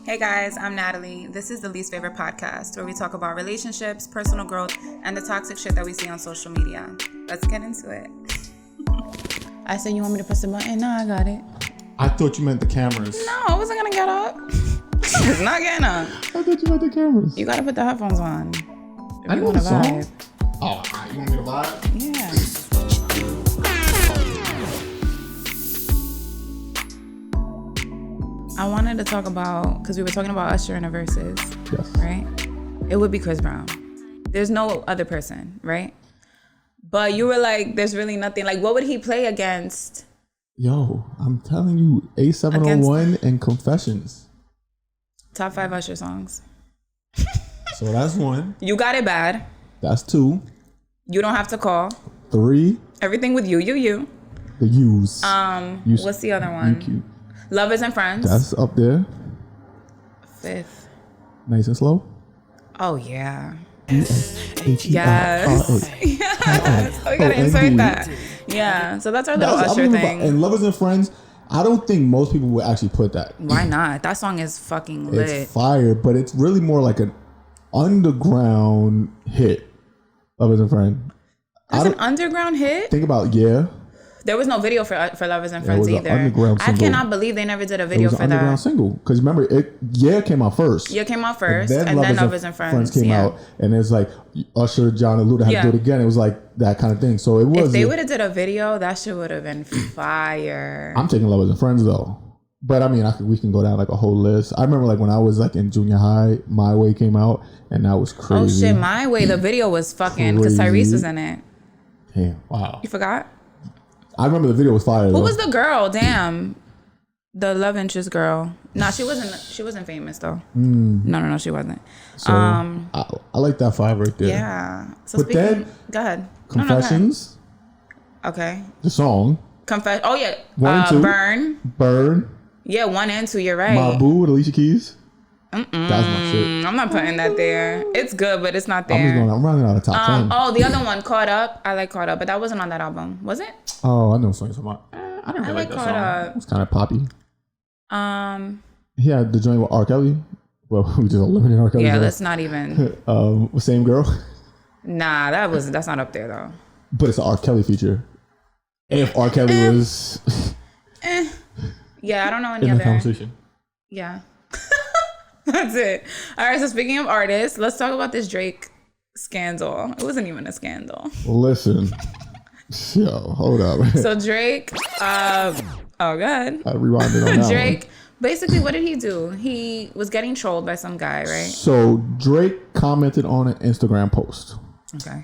Hey guys, I'm Natalie. This is the Least Favorite Podcast, where we talk about relationships, personal growth, and the toxic shit that we see on social media. Let's get into it. I said, you want me to press the button? No, I got it. I thought you meant the cameras. No, I wasn't gonna get up. I was not getting up. I thought you meant the cameras. You gotta put the headphones on. If I you know wanna the song. vibe. Oh, you want me to vibe? Yeah. I wanted to talk about, because we were talking about Usher in the verses, Yes. right? It would be Chris Brown. There's no other person, right? But you were like, there's really nothing. Like, what would he play against? Yo, I'm telling you, A701 and Confessions. Top 5 Usher songs. So that's one. You Got It Bad. That's two. You Don't Have to Call. 3. Everything with You. The U's. What's the other one? UQ. Lovers and Friends. That's up there. 5th. Nice and slow. Oh, yeah. Yes. Yes. Yes. Oh, we gotta insert that. Yeah. So that's our little Usher thing. And Lovers and Friends, I don't think most people would actually put that. Why not? That song is fucking lit. It's fire, but it's really more like an underground hit. Lovers and Friends. That's an underground hit? Think about There was no video for Lovers and Friends either. I cannot believe they never did a video for that. It was an underground that. single. Because remember, came out first. Yeah, came out first. And then Lovers and Friends came out. And it's like Usher, John, and Luda had to do it again. It was like that kind of thing. So it was. If they would have did a video, that shit would have been fire. I'm taking Lovers and Friends though. But I mean, we can go down like a whole list. I remember like when I was like in junior high, My Way came out. And that was crazy. Oh shit, My Way. The video was fucking, because Tyrese was in it. Damn, wow. You forgot? I remember the video was fire. Who was the girl? Damn, the love interest girl. No, she wasn't. She wasn't famous though. No, she wasn't. So I like that 5 right there. Yeah. So but then, go ahead. Confessions. No, okay. The song. Oh yeah. 1 and 2. Burn. Yeah, 1 and 2. You're right. My Boo with Alicia Keys. That's my shit. I'm not putting that there. It's good, but it's not there. I'm running out of top 10. Oh, the other one, Caught Up. I like Caught Up, but that wasn't on that album, was it? Oh, I know what song you're talking about. I didn't really like that Caught song. Up. It was kind of poppy. He had the joint with R. Kelly. Well, we just eliminated R. Kelly. Yeah, let's not even. Same girl. Nah, that's not up there though. But it's an R. Kelly feature. If R. Kelly was. Yeah, I don't know any in other. the conversation. Yeah. That's it. All right, so speaking of artists, let's talk about this Drake scandal. It wasn't even a scandal. Listen. Yo, hold up. So Drake, go ahead. I rewinded on that Drake, basically, what did he do? He was getting trolled by some guy, right? So Drake commented on an Instagram post. Okay.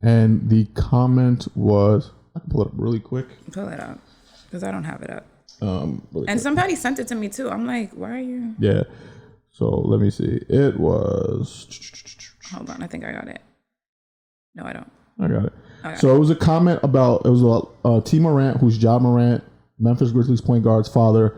And the comment was, I can pull it up really quick. Pull it up, because I don't have it up. Really and quick. somebody sent it to me too. I'm like, why are you? Yeah. So let me see. It was. Hold on, I think I got it. No, I don't. I got it. Okay. So it was a comment about, it was about T. Morant, who's Ja Morant, Memphis Grizzlies point guard's father.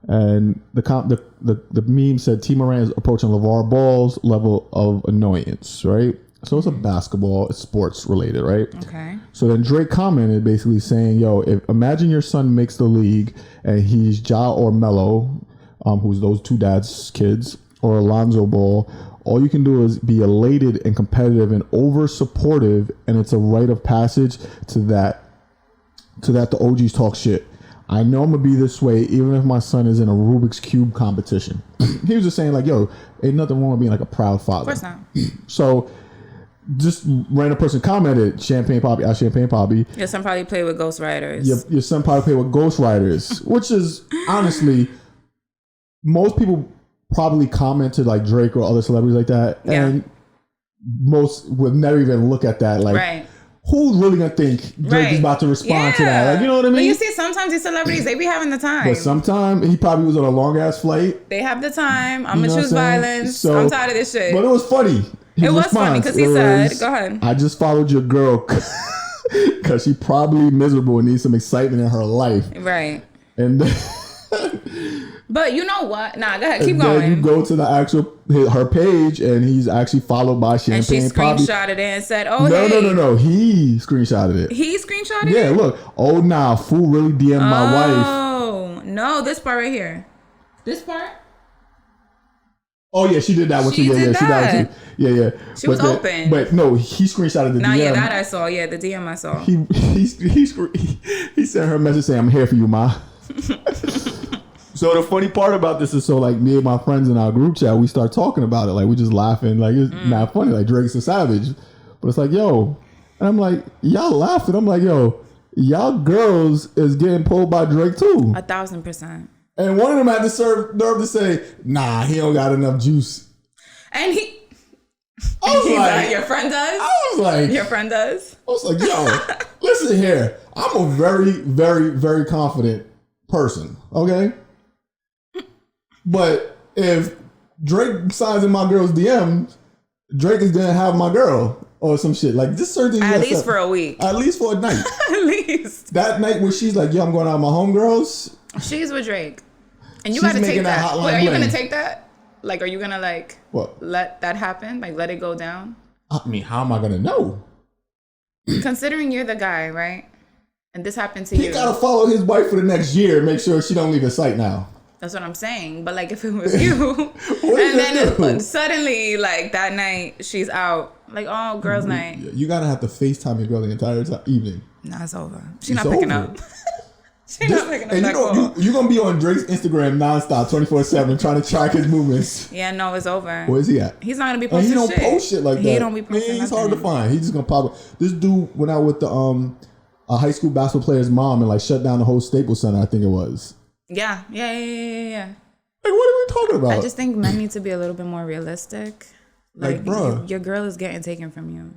And the meme said T. Morant is approaching LeVar Ball's level of annoyance, right? So it's a basketball, it's sports related, right? Okay. So then Drake commented basically saying, yo, imagine your son makes the league and he's Ja or Melo, who's those two dads' kids, or Alonzo Ball. All you can do is be elated and competitive and over supportive, and it's a rite of passage to that the OGs talk shit. I know I'm gonna be this way even if my son is in a Rubik's Cube competition. He was just saying like, yo, ain't nothing wrong with being like a proud father. Of course not. So just random person commented, Champagne Poppy. Your son probably played with Ghost Riders. Your son probably played with Ghost Riders, which is honestly, most people probably commented like Drake or other celebrities like that, and most would never even look at that. Like, right. Who's really gonna think Drake is about to respond to that? Like, you know what I mean? But you see, sometimes these celebrities, they be having the time. But sometimes he probably was on a long ass flight. They have the time. I'm gonna choose violence. So, I'm tired of this shit. But it was funny. It was funny because he said, "Go ahead." I just followed your girl because she probably miserable and needs some excitement in her life. Right. And. But you know what? Nah, go ahead. Keep then going. You go to the actual her page, and he's actually followed by Champagne Poppy. And she screenshotted it and said, "Oh, no. He screenshotted it. He screenshotted it. Yeah, look. Oh, nah, fool really DM'd my wife. Oh no, this part right here. This part. Oh yeah, she did that one too. Yeah, she did that one too. Yeah. She was open. But no, he screenshotted the DM. Yeah, that I saw. Yeah, the DM I saw. He sent her a message saying, "I'm here for you, ma." So the funny part about this is, so like me and my friends in our group chat, we start talking about it. Like we just laughing. Like it's not funny. Like Drake's a savage, but it's like, yo, and I'm like, y'all laughing. I'm like, yo, y'all girls is getting pulled by Drake too. 1,000%. And one of them had the nerve to say, nah, he don't got enough juice. And he's like, your friend does? I was like, your friend does? I was like, yo, listen here. I'm a very, very, very confident person, okay? But if Drake signs in my girl's DMs, Drake is gonna have my girl or some shit. Like this certain thing. At least for a week. At least for a night. At least. That night where she's like, yo, I'm going out with my homegirls. She's with Drake. And you gotta take that. Wait, are you gonna take that? Like, are you gonna like what? Let that happen? Like, let it go down? I mean, how am I gonna know? Considering you're the guy, right? And this happened to you. He gotta follow his wife for the next year and make sure she don't leave his sight now. That's what I'm saying. But like, if it was you, and then suddenly, like that night, she's out. Like, oh, girls' night. You gotta have to FaceTime your girl the entire evening. Nah, it's over. She's not picking up. She's not picking up. And you're gonna be on Drake's Instagram nonstop, 24/7, trying to track his movements. Yeah, no, it's over. Where is he at? He's not gonna be posting shit. And he don't post shit like that. He don't be posting. Man, he's hard to find. He's just gonna pop up. This dude went out with the a high school basketball player's mom and like shut down the whole Staples Center. I think it was. Yeah. Like, what are we talking about? I just think men need to be a little bit more realistic. Like, bro, your girl is getting taken from you.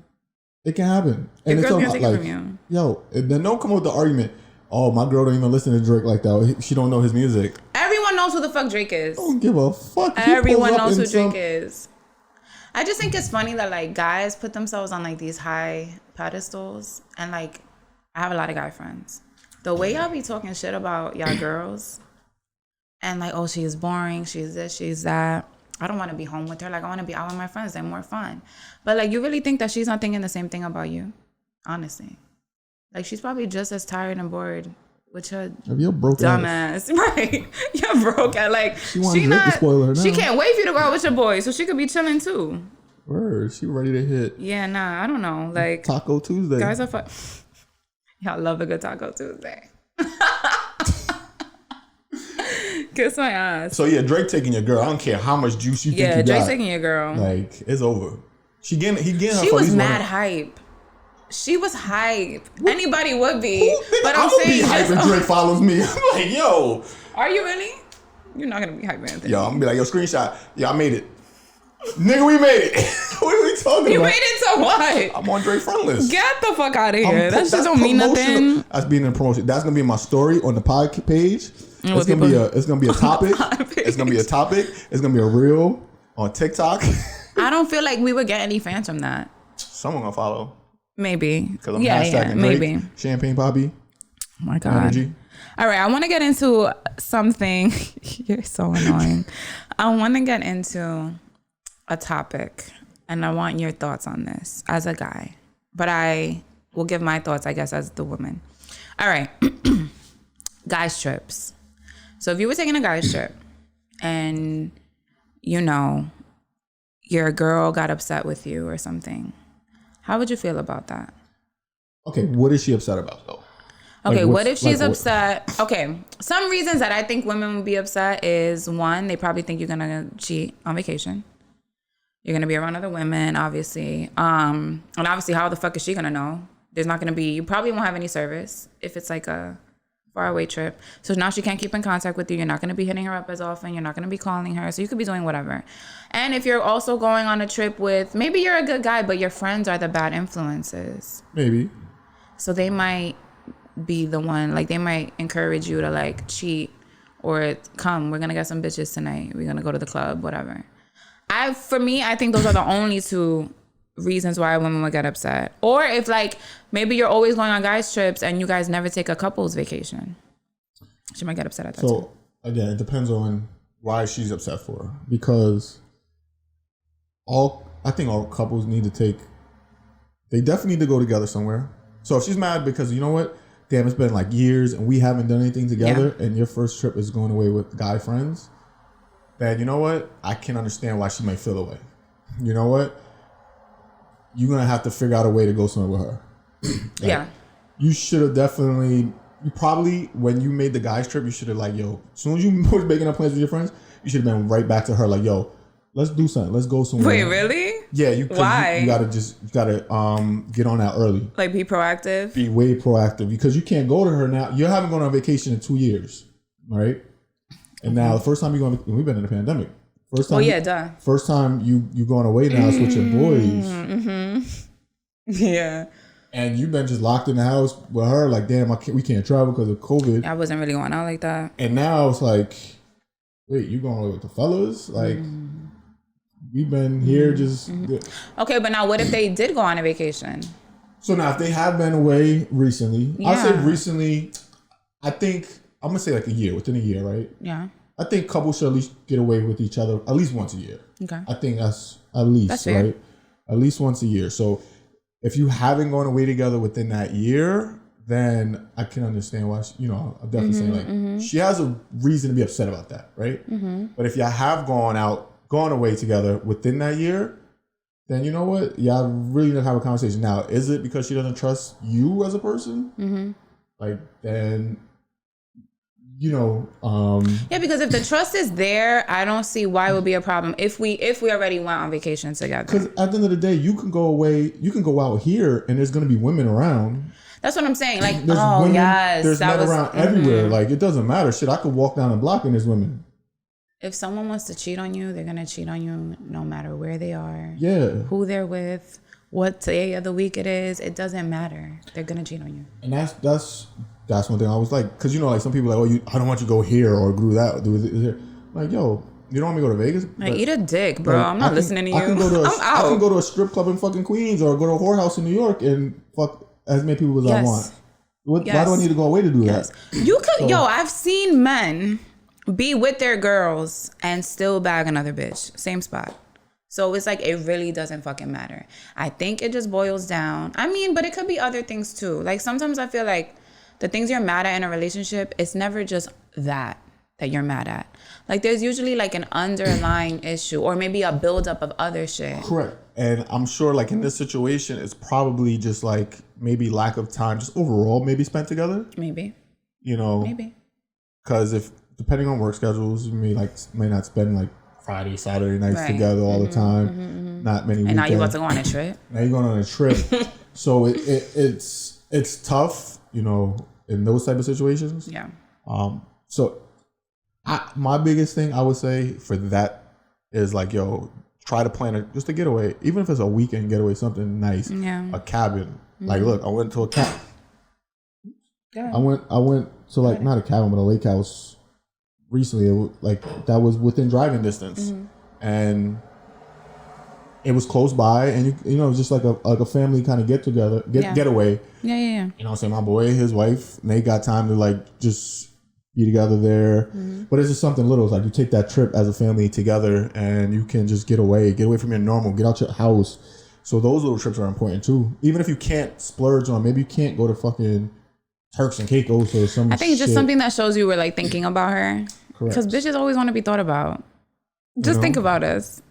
It can happen. Your girl's getting taken from you. Yo, and then don't come up with the argument. Oh, my girl don't even listen to Drake like that. She don't know his music. Everyone knows who the fuck Drake is. Don't give a fuck. Everyone knows who Drake is. I just think it's funny that like guys put themselves on like these high pedestals, and like I have a lot of guy friends. The way y'all be talking shit about y'all girls, and like, oh, she is boring, she's this, she's that. I don't want to be home with her. Like, I want to be out with my friends. They're more fun. But like, you really think that she's not thinking the same thing about you? Honestly. Like, she's probably just as tired and bored with her dumbass. Right. You're broke at like, she can't wait for you to go out with your boys so she could be chilling too. Word. She ready to hit. Yeah, nah, I don't know. Like, Taco Tuesday. Guys are y'all love a good Taco Tuesday. Kiss my ass. So yeah, Drake taking your girl. I don't care how much juice you think you got. Yeah, Drake's taking your girl. Like, it's over. He getting her. She was mad hype. She was hype. What? Anybody would be. But I'm saying, be hype if Drake follows me. I'm like, yo. Are you really? You're not gonna be hype, Anthony. Yo, I'm gonna be like, yo, screenshot. Yo, I made it. Nigga, we made it. What are we talking about? You made it to what? I'm on Drake friend list. Get the fuck out of here. That shit don't mean nothing. That's being in promotion. That's gonna be my story on the pod page. It's gonna be a topic. It's gonna be a topic. It's gonna be a reel on TikTok. I don't feel like we would get any fans from that. Someone gonna follow. Maybe. Because I'm hashtagging maybe. Champagne Poppy. Oh my God. Energy. All right, I want to get into something. You're so annoying. I want to get into a topic, and I want your thoughts on this as a guy. But I will give my thoughts, I guess, as the woman. All right. Guys trips. So if you were taking a guy's trip and, you know, your girl got upset with you or something, how would you feel about that? Okay, what is she upset about though? Okay, like, what if she's upset? Okay, some reasons that I think women would be upset is, one, they probably think you're gonna cheat on vacation. You're gonna be around other women, obviously. And obviously, how the fuck is she gonna know? There's not gonna be, you probably won't have any service if it's like a faraway trip. So now she can't keep in contact with you. You're not gonna be hitting her up as often. You're not gonna be calling her. So you could be doing whatever. And if you're also going on a trip with, maybe you're a good guy, but your friends are the bad influences. Maybe. So they might be the one, like they might encourage you to like cheat or come, we're gonna get some bitches tonight. We're gonna go to the club, whatever. For me, I think those are the only two reasons why women would get upset. Or if like, maybe you're always going on guys trips and you guys never take a couple's vacation. She might get upset at that too. So again, it depends on why she's upset for. Because I think all couples need to they definitely need to go together somewhere. So if she's mad because, you know what? Damn, it's been like years and we haven't done anything together, and your first trip is going away with guy friends. then you know what? I can understand why she might feel away. You know what? You're going to have to figure out a way to go somewhere with her. Yeah. You should have definitely, you probably, when you made the guys trip, you should have like, yo, as soon as you were making up plans with your friends, you should have been right back to her like, yo, let's do something. Let's go somewhere. Wait, really? Yeah. Why? You gotta get on that early. Like be proactive? Be way proactive because you can't go to her now. You haven't gone on vacation in 2 years. All right. And now the first time you're going, we've been in the pandemic. First time, First time you going away now is with your boys. Mm-hmm. Yeah. And you've been just locked in the house with her, like, damn, we can't travel because of COVID. I wasn't really going out like that. And now it's like, wait, you going away with the fellas? Like, we've been here just... Okay, but now what if they did go on a vacation? So now if they have been away recently, I'll say recently, I think, I'm going to say like within a year, right? Yeah. I think couples should at least get away with each other at least once a year. Okay. I think that's at least, right? At least once a year. So if you haven't gone away together within that year, then I can understand why, I'm definitely saying like, she has a reason to be upset about that, right? But if y'all have gone away together within that year, then you know what? Y'all really need to have a conversation. Now, is it because she doesn't trust you as a person? Like, then... yeah, because if the trust is there, I don't see why it would be a problem if we already went on vacation together. Because at the end of the day, you can go away, you can go out here, and there's going to be women around. That's what I'm saying. Like, there's women, yes, there's men around everywhere. Like, it doesn't matter. Shit, I could walk down the block and there's women. If someone wants to cheat on you, they're gonna cheat on you no matter where they are. Yeah. Who they're with, what day of the week it is. It doesn't matter. They're gonna cheat on you. And that's one thing I was like, because like some people are like, I don't want you to go here or do that. Do it. Like, yo, you don't want me to go to Vegas? Like, eat a dick, bro. Like, I'm not listening to you. I'm out. I can go to a strip club in fucking Queens or go to a whorehouse in New York and fuck as many people as I want. Why do I need to go away to do that? You could, I've seen men be with their girls and still bag another bitch. Same spot. So it's like, it really doesn't fucking matter. I think it just boils down. I mean, but it could be other things too. Like sometimes I feel like the things you're mad at in a relationship, it's never just that you're mad at. Like there's usually like an underlying issue or maybe a buildup of other shit. Correct. And I'm sure like in this situation, it's probably just like maybe lack of time, just overall maybe spent together. Maybe. Maybe. Because if, depending on work schedules, you may not spend like Friday, Saturday nights together all the time. Not many weekends. And now you're about to go on a trip. Now you're going on a trip. So it's tough. In those type of situations. Yeah. So my biggest thing I would say for that is like, yo, try to plan just a getaway, even if it's a weekend getaway, something nice. Yeah. A cabin. Like, look, I went to a cabin. Yeah. I went to like not a cabin, but a lake house recently. That was within driving distance, and it was close by, and it was just like a family kind of getaway. Yeah. You know what I'm saying? My boy, his wife, and they got time to like just be together there. But it's just something little. It's like you take that trip as a family together and you can just get away from your normal, get out your house. So those little trips are important too. Even if you can't splurge on, maybe you can't go to fucking Turks and Caicos or some. I think it's just something that shows you were like thinking about her. Correct. Because bitches always want to be thought about. Just think about us.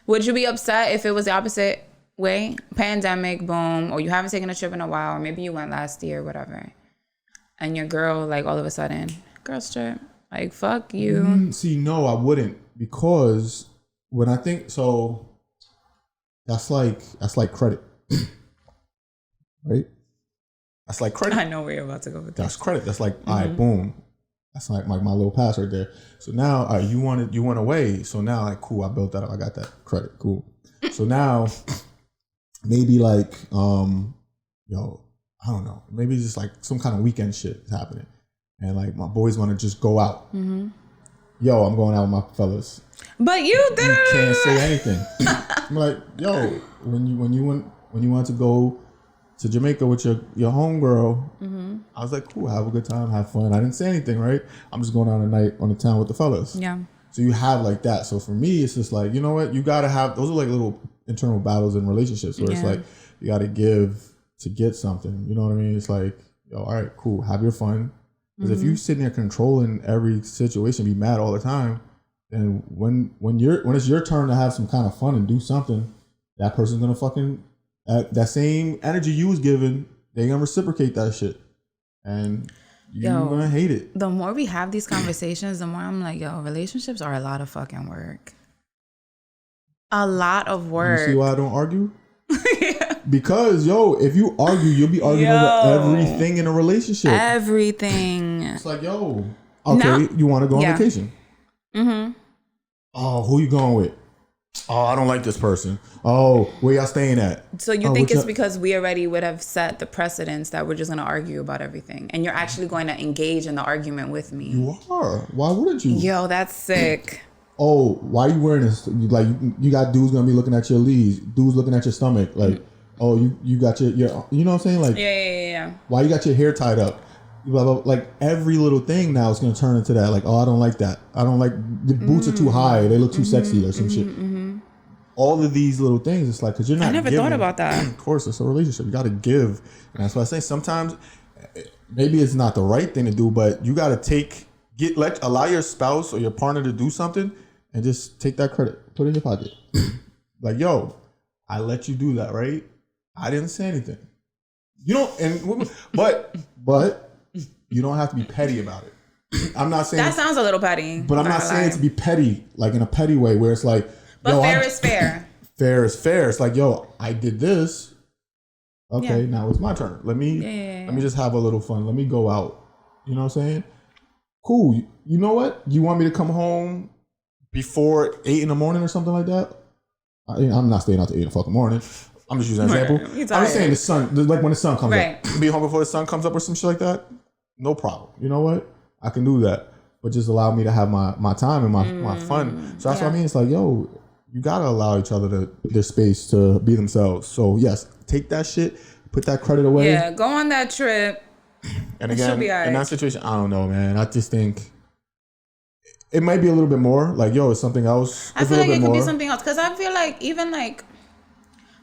Would you be upset if it was the opposite way? Pandemic, boom, or you haven't taken a trip in a while, or maybe you went last year, whatever. And your girl, like all of a sudden, girls trip, like fuck you. See, no, I wouldn't, because when I think so, that's like credit, right? That's like credit. I know where you're about to go with that's credit. That's like, all right, boom. That's like my little pass right there. So now you went away. So now like, cool, I built that up. I got that credit. Cool. So now maybe like, I don't know. Maybe it's just like some kind of weekend shit is happening. And like my boys want to just go out. Yo, I'm going out with my fellas. But you can't say anything. I'm like, yo, when you want to go to Jamaica with your homegirl, I was like, cool, have a good time, have fun. I didn't say anything, right? I'm just going out a night on the town with the fellas. Yeah. So you have like that. So for me, it's just like, you know what? You got to have, those are like little internal battles in relationships where it's like, you got to give to get something. You know what I mean? It's like, yo, all right, cool, have your fun. Because if you sitting there controlling every situation, be mad all the time, And when it's your turn to have some kind of fun and do something, that person's gonna fucking that same energy you was given, they gonna reciprocate that shit, and you're gonna hate it. The more we have these conversations, the more I'm like, yo, relationships are a lot of fucking work. A lot of work. You see why I don't argue? Yeah. Because if you argue, you'll be arguing over everything in a relationship. Everything. It's like, okay, you want to go on vacation? Mm-hmm. Oh, who you going with? Oh, I don't like this person. Oh, where y'all staying at? So you think it's because we already would have set the precedence that we're just going to argue about everything, and you're actually going to engage in the argument with me? You are. Why wouldn't you? Yo, that's sick. Oh, why you wearing this? Like, you got dudes gonna be looking at your leads, dudes looking at your stomach. Like, oh, you got your, you know what I'm saying? Like, yeah. Why you got your hair tied up? Blah, blah, blah. Like, every little thing now is gonna turn into that. Like, oh, I don't like that. I don't like the boots are too high. They look too sexy or some shit. Mm-hmm. All of these little things, it's like, because you're not. I never thought about that. Of course, it's a relationship. You got to give, and that's why I say sometimes maybe it's not the right thing to do, but you got to allow your spouse or your partner to do something. And just take that credit, put it in your pocket. Like, yo, I let you do that, right? I didn't say anything. You don't, but you don't have to be petty about it. I'm not saying that sounds a little petty, but I'm not saying to be petty, like in a petty way, where it's like, but fair is fair. Fair is fair. It's like, yo, I did this. Okay, now it's my turn. Let me just have a little fun. Let me go out. You know what I'm saying? Cool. You know what? You want me to come home before 8 in the morning or something like that? I'm not staying out to 8 o'clock in the morning. I'm just using an example. I'm just saying the sun, like when the sun comes up. Be home before the sun comes up or some shit like that. No problem. You know what? I can do that. But just allow me to have my time and my fun. So that's what I mean. It's like, yo, you got to allow each other their space to be themselves. So yes, take that shit, put that credit away. Yeah, go on that trip. And again, in that situation, I don't know, man. I just think it might be a little bit more like, yo, it's something else. I feel like it could be something else. Because I feel like even like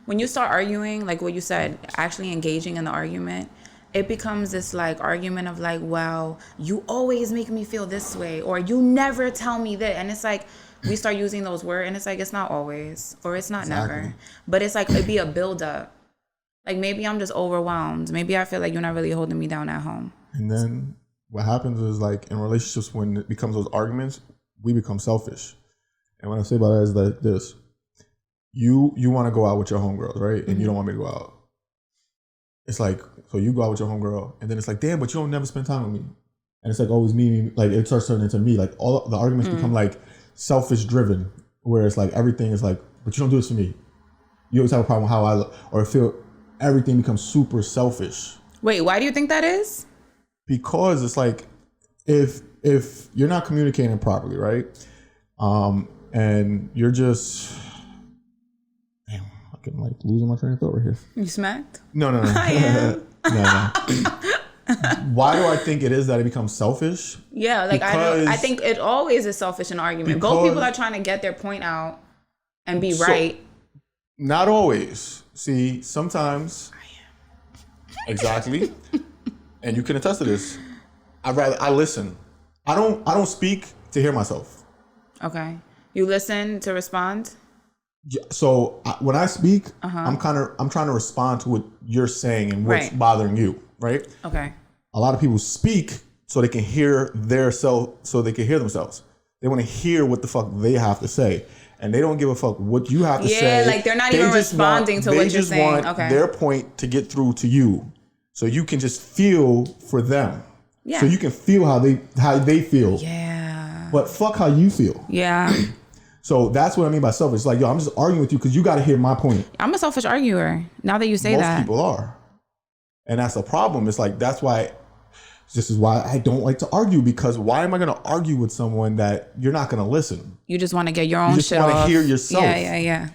when you start arguing, like what you said, actually engaging in the argument, it becomes this like argument of like, well, you always make me feel this way, or you never tell me that. And it's like, we start using those words and it's like, it's not always, or it's not never. But it's like, it'd be a buildup. Like maybe I'm just overwhelmed. Maybe I feel like you're not really holding me down at home. And then what happens is like in relationships, when it becomes those arguments, we become selfish. And what I say about that is like this: you want to go out with your homegirls, right? And you don't want me to go out. It's like, so you go out with your homegirl, and then it's like, damn, but you don't never spend time with me. And it's like always me. Like it starts turning into me. Like all the arguments become like selfish driven, where it's like everything is like, but you don't do this for me. You always have a problem with how I look, or feel. Everything becomes super selfish. Wait, why do you think that is? Because it's like, if you're not communicating properly, right? And you're just, damn, I'm like losing my train of thought right here. You smacked? No. I am. No. Why do I think it is that it becomes selfish? Yeah, like I think it always is selfish in argument. Both people are trying to get their point out and be right. Not always. See, sometimes. Exactly. And you can attest to this. I listen. I don't speak to hear myself. Okay. You listen to respond? Yeah, so when I speak, I'm trying to respond to what you're saying and what's bothering you, right? Okay. A lot of people speak so they can hear so they can hear themselves. They want to hear what the fuck they have to say. And they don't give a fuck what you have to say. Yeah, like they're not even responding to what you're saying. They just want their point to get through to you. So you can just feel for them. Yeah. So you can feel how they feel. Yeah. But fuck how you feel. Yeah. So that's what I mean by selfish. It's like, yo, I'm just arguing with you because you got to hear my point. I'm a selfish arguer. Now that you say that. Most people are. And that's the problem. It's like, this is why I don't like to argue, because why am I going to argue with someone that you're not going to listen? You just want to get your own shit off. You just want to hear yourself. Yeah.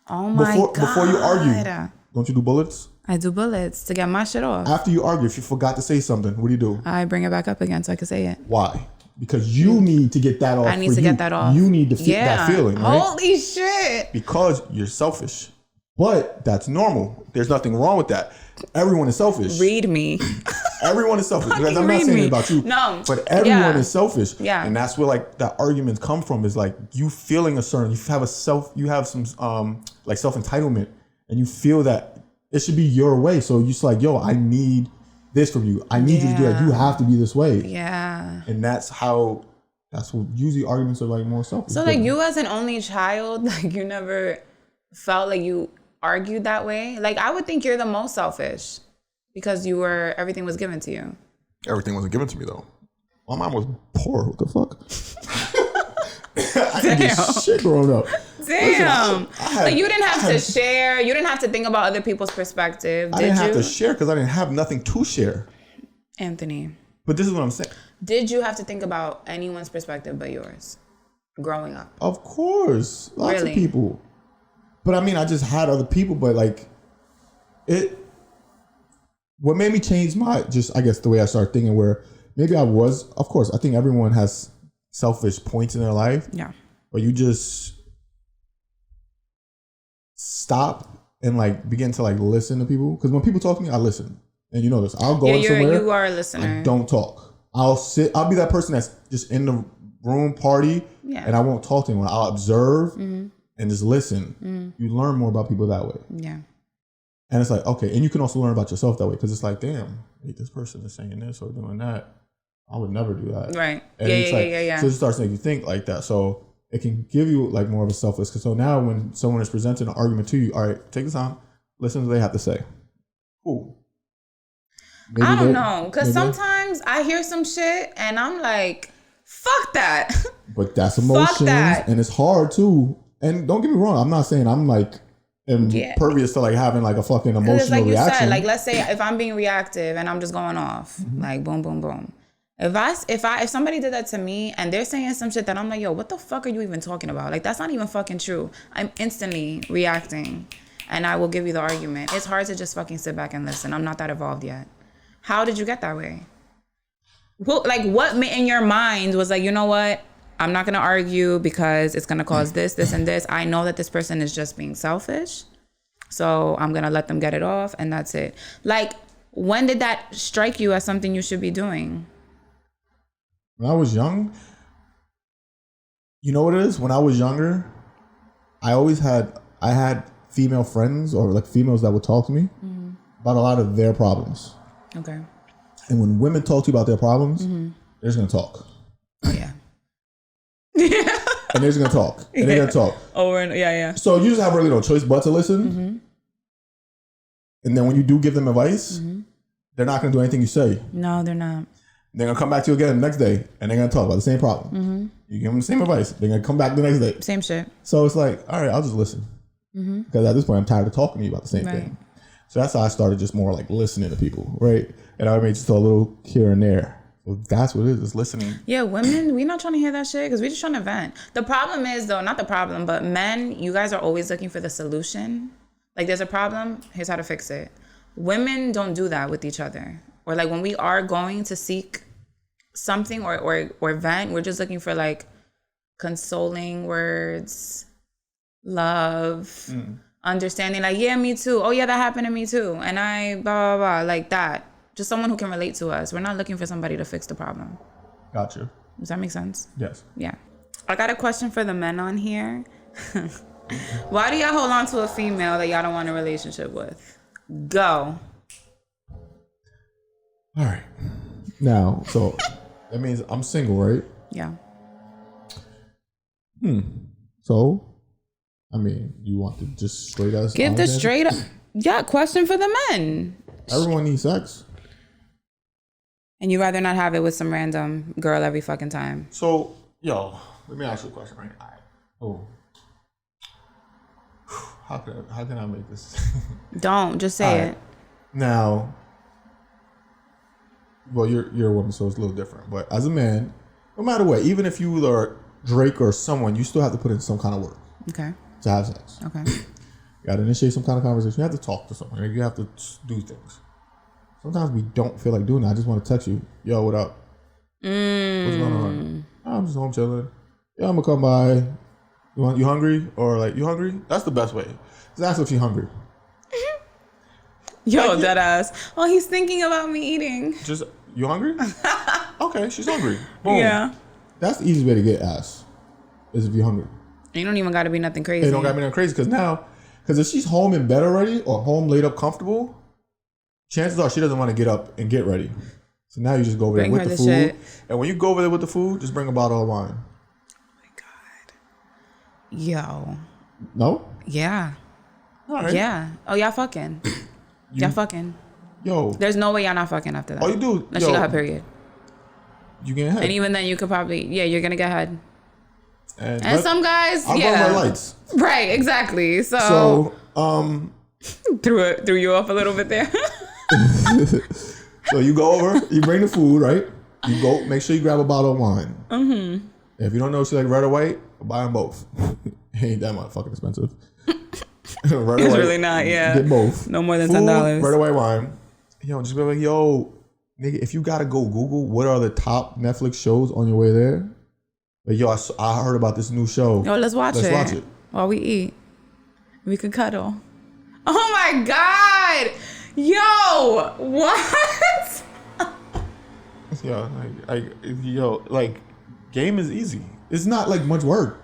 Oh my God. Before you argue, don't you do bullets? I do bullets to get my shit off. After you argue, if you forgot to say something, what do? I bring it back up again so I can say it. Why? Because you need to get that off. I need to get that off. You need to feel that feeling, right? Holy shit. Because you're selfish. But that's normal. There's nothing wrong with that. Everyone is selfish. Read me. Everyone is selfish. Because I'm not saying it about you. No. But everyone is selfish. Yeah. And that's where like that arguments come from, is like you feeling a certain, you have some like self-entitlement, and you feel that it should be your way. So you're just like, yo, I need this from you. I need you to do that. You have to be this way. Yeah. And that's what usually arguments are like more selfish. So like you as an only child, like you never felt like you argued that way? Like I would think you're the most selfish because everything was given to you. Everything wasn't given to me though. My mom was poor. What the fuck? I didn't get shit growing up. Damn. Listen, like you didn't have to share. You didn't have to think about other people's perspective. I didn't have to share because I didn't have nothing to share. Anthony. But this is what I'm saying. Did you have to think about anyone's perspective but yours growing up? Of course. Lots of people. But I mean, I just had other people, but like what made me change I guess the way I started thinking, where maybe of course, I think everyone has selfish points in their life. Yeah. But you just stop and like begin to like listen to people. Because when people talk to me, I listen. And you know this. I'll go somewhere. You are a listener. I don't talk. I'll be that person that's just in the room party and I won't talk to anyone. I'll observe and just listen. You learn more about people that way. Yeah. And it's like, okay. And you can also learn about yourself that way, because it's like, damn, this person is saying this or doing that. I would never do that. Right. And yeah. So it starts making you think like that. So it can give you like more of a selfless. So now when someone is presenting an argument to you, all right, take the time, listen to what they have to say. Cool. Maybe I don't know. Because sometimes I hear some shit and I'm like, fuck that. But that's emotions. And it's hard too. And don't get me wrong, I'm not saying I'm like impervious to like having like a fucking emotional reaction. Like you said, like let's say if I'm being reactive and I'm just going off, like boom, boom, boom. If somebody did that to me and they're saying some shit that I'm like, yo, what the fuck are you even talking about? Like that's not even fucking true. I'm instantly reacting and I will give you the argument. It's hard to just fucking sit back and listen. I'm not that evolved yet. How did you get that way? Well, like what in your mind was like, you know what? I'm not going to argue because it's going to cause this, and this. I know that this person is just being selfish. So I'm going to let them get it off and that's it. Like, when did that strike you as something you should be doing? When I was young, you know what it is? When I was younger, I had female friends or like females that would talk to me about a lot of their problems. Okay. And when women talk to you about their problems, they're just going to talk. Oh, yeah. And they're just going to talk. And they're going to talk. Yeah. So you just have really no choice but to listen. And then when you do give them advice, they're not going to do anything you say. No, they're not. They're going to come back to you again the next day and they're going to talk about the same problem. You give them the same advice. They're going to come back the next day. Same shit. So it's like, all right, I'll just listen. Because at this point, I'm tired of talking to you about the same thing. So that's how I started just more like listening to people, right? And I made just a little here and there. So that's what it is listening. Yeah, women, we're not trying to hear that shit because we're just trying to vent. The problem is though, not the problem, but men, you guys are always looking for the solution. Like there's a problem, here's how to fix it. Women don't do that with each other. Or like when we are going to seek something or vent, we're just looking for like consoling words, love, understanding, like, yeah, me too. Oh yeah, that happened to me too. And I blah, blah, blah, like that. Just someone who can relate to us. We're not looking for somebody to fix the problem. Gotcha. Does that make sense? Yes. Yeah. I got a question for the men on here. Why do y'all hold on to a female that y'all don't want a relationship with? Go. All right. Now, so that means I'm single, right? Yeah. So, I mean, you want to just straight us? Give the straight up. Yeah, question for the men. Everyone needs sex. And you rather not have it with some random girl every fucking time. So, yo, let me ask you a question, right? Oh. How can I make this? Don't. Just say it. Now, well, you're a woman, so it's a little different. But as a man, no matter what, even if you are Drake or someone, you still have to put in some kind of work. Okay. To have sex. Okay. You got to initiate some kind of conversation. You have to talk to someone. You have to do things. Sometimes we don't feel like doing that. I just want to text you. Yo, what up? What's going on? I'm just home chilling. Yeah, I'm going to come by. You hungry? Or like, you hungry? That's the best way. Just ask if she's hungry. Yo, dead ass. Oh, he's thinking about me eating. Just, you hungry? Okay, she's hungry. Boom. Yeah. That's the easiest way to get ass, is if you're hungry. You don't even got to be nothing crazy. It don't got to be nothing crazy, because if she's home in bed already or home laid up comfortable, chances are she doesn't want to get up and get ready. So now you just go over there with the food. Shit. And when you go over there with the food, just bring a bottle of wine. Oh my God. Yo. No? Yeah. All right. Yeah. Oh, y'all fucking. Y'all fucking. Yo. There's no way y'all not fucking after that. All you do. Unless she got her period. You get head. And even then you could probably, you're going to get head. And some guys, I'll run my lights. Right, exactly. So threw you off a little bit there. So you go over, you bring the food, right? You go, make sure you grab a bottle of wine. Mm-hmm. If you don't know if she like red or white, buy them both. Ain't that motherfucking expensive. It's really not, yeah. Get both. No more than $10. Red or white wine. Yo, just be like, yo, nigga, if you gotta go Google what are the top Netflix shows on your way there, like, yo, I heard about this new show. Yo, let's watch it while we eat. We could cuddle. Oh my God! Yo, what? Yo, like, game is easy. It's not like much work.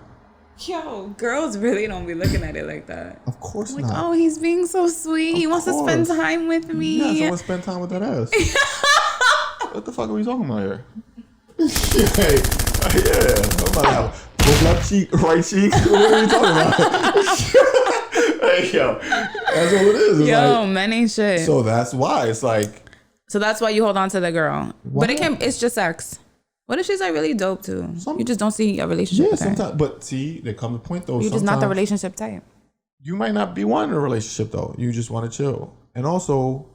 Yo, girls really don't be looking at it like that. Of course like, not. Oh, he's being so sweet. He wants to spend time with me. Yeah, someone spend time with that ass. What the fuck are we talking about here? Yeah. I'm about to have both left cheek, right cheek. What are you talking about? Hey, yo. That's all it is. It's yo, like, men ain't shit. So that's why. It's like. So that's why you hold on to the girl. What? But it's just sex. What if she's like really dope too? You just don't see a relationship with her. Sometimes. But see, there comes a point though. You're just not the relationship type. You might not be wanting a relationship though. You just want to chill. And also,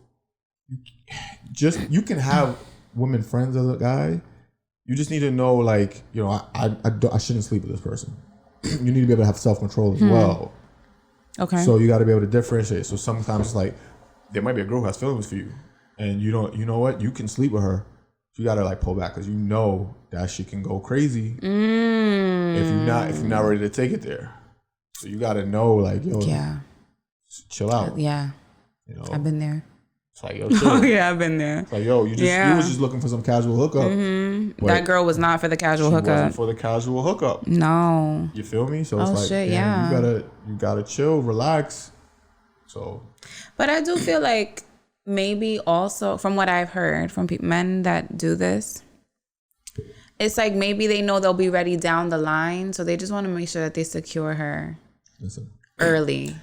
you can have women friends as a guy. You just need to know, like, you know, I shouldn't sleep with this person. You need to be able to have self-control as well. Okay. So you got to be able to differentiate. So sometimes it's like, there might be a girl who has feelings for you. And you know what? You can sleep with her. You got to like pull back because you know that she can go crazy if you're not ready to take it there. So you got to know, like, yo, chill out. Yeah. You know, I've been there. It's like, yo, chill. Oh, yeah, I've been there. It's like, yo, you was just looking for some casual hookup. Mm-hmm. That girl was not for the casual hookup. Wasn't for the casual hookup. No. You feel me? So it's like, shit, you gotta chill, relax. So. But I do feel like maybe also from what I've heard from men that do this, it's like maybe they know they'll be ready down the line, so they just want to make sure that they secure her early.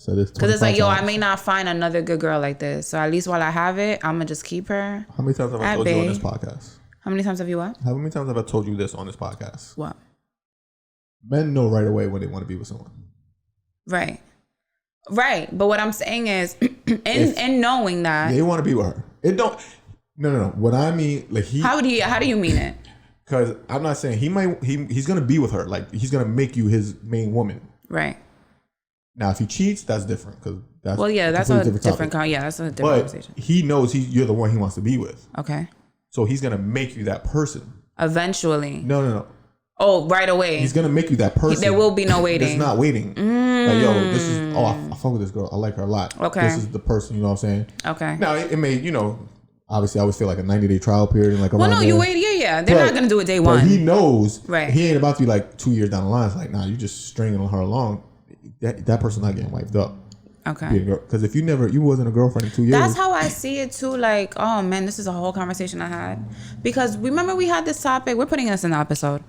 Because it's like, yo, I may not find another good girl like this. So at least while I have it, I'm going to just keep her. How many times have I told you on this podcast? How many times have you what? How many times have I told you this on this podcast? What? Men know right away when they want to be with someone. Right. But what I'm saying is, in knowing that. They want to be with her. No. What I mean, like How do you mean it? Because I'm not saying he's going to be with her. Like, he's going to make you his main woman. Right. Now, if he cheats, that's different. Cause that's that's a different conversation. He knows you're the one he wants to be with. Okay. So he's gonna make you that person. Eventually. No. Oh, right away. He's gonna make you that person. There will be no waiting. It's not waiting. Like, yo, this is. Oh, I fuck with this girl. I like her a lot. Okay. This is the person. You know what I'm saying? Okay. Now it may, obviously I always feel like a 90-day trial period and like. Well, no, you wait. Yeah. They're not gonna do it day one. But he knows. Right. He ain't about to be like 2 years down the line. It's like, nah, you just stringing her along. That person not getting wiped up. Okay. Because if you wasn't a girlfriend in 2 years. That's how I see it too. Like, oh man, this is a whole conversation I had. Because remember we had this topic. We're putting this in the episode.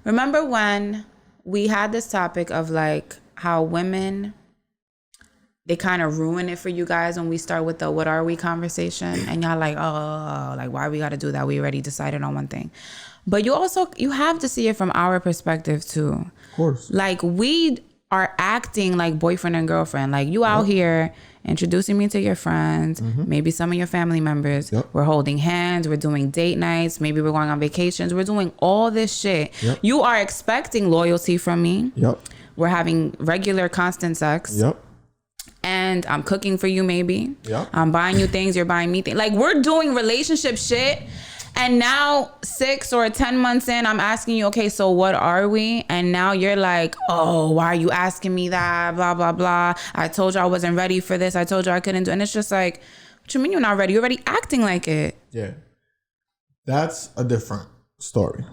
Remember when we had this topic of like how women, they kind of ruin it for you guys when we start with the what are we conversation, and y'all like, oh, like why we got to do that? We already decided on one thing. But you have to see it from our perspective too. Of course. Like we are acting like boyfriend and girlfriend. Like you out here introducing me to your friends, maybe some of your family members. Yep. We're holding hands. We're doing date nights. Maybe we're going on vacations. We're doing all this shit. Yep. You are expecting loyalty from me. Yep. We're having regular, constant sex. Yep. And I'm cooking for you maybe. Yep. I'm buying you things. You're buying me things. Like we're doing relationship shit. And now 6 or 10 months in, I'm asking you, okay, so what are we? And now you're like, oh, why are you asking me that? Blah, blah, blah. I told you I wasn't ready for this. I told you I couldn't do it. And it's just like, what you mean you're not ready? You're already acting like it. Yeah. That's a different story.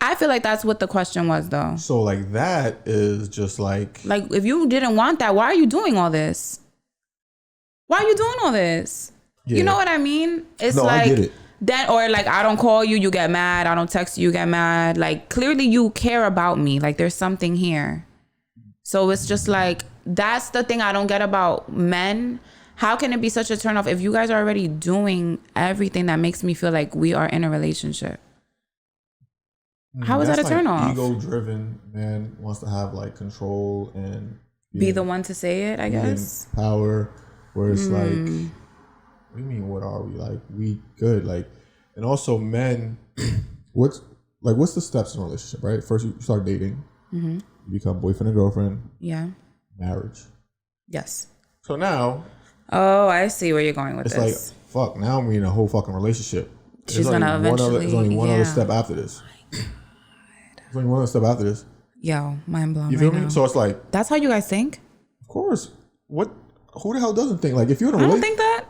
I feel like that's what the question was, though. So, like, that is just like... Like, if you didn't want that, why are you doing all this? Why are you doing all this? Yeah. You know what I mean? It's like... I get it. Then, or like, I don't call you, you get mad. I don't text you, you get mad. Like, clearly you care about me. Like, there's something here. So it's just like, that's the thing I don't get about men. How can it be such a turnoff if you guys are already doing everything that makes me feel like we are in a relationship? How is that a turnoff? Ego-driven man wants to have like control and be the one to say it, I guess. Power, where it's like, what do you mean, what are we? Like, we good. Like, and also men, what's the steps in a relationship, right? First, you start dating. Mm-hmm. You become boyfriend and girlfriend. Yeah. Marriage. Yes. So now. Oh, I see where you're going with this. It's like, fuck, now we're in a whole fucking relationship. She's going to eventually. There's only one other step after this. There's only one other step after this. Yo, mind blown. You feel me? So it's like. That's how you guys think? Of course. What? Who the hell doesn't think? Like, if you're in a I don't think that.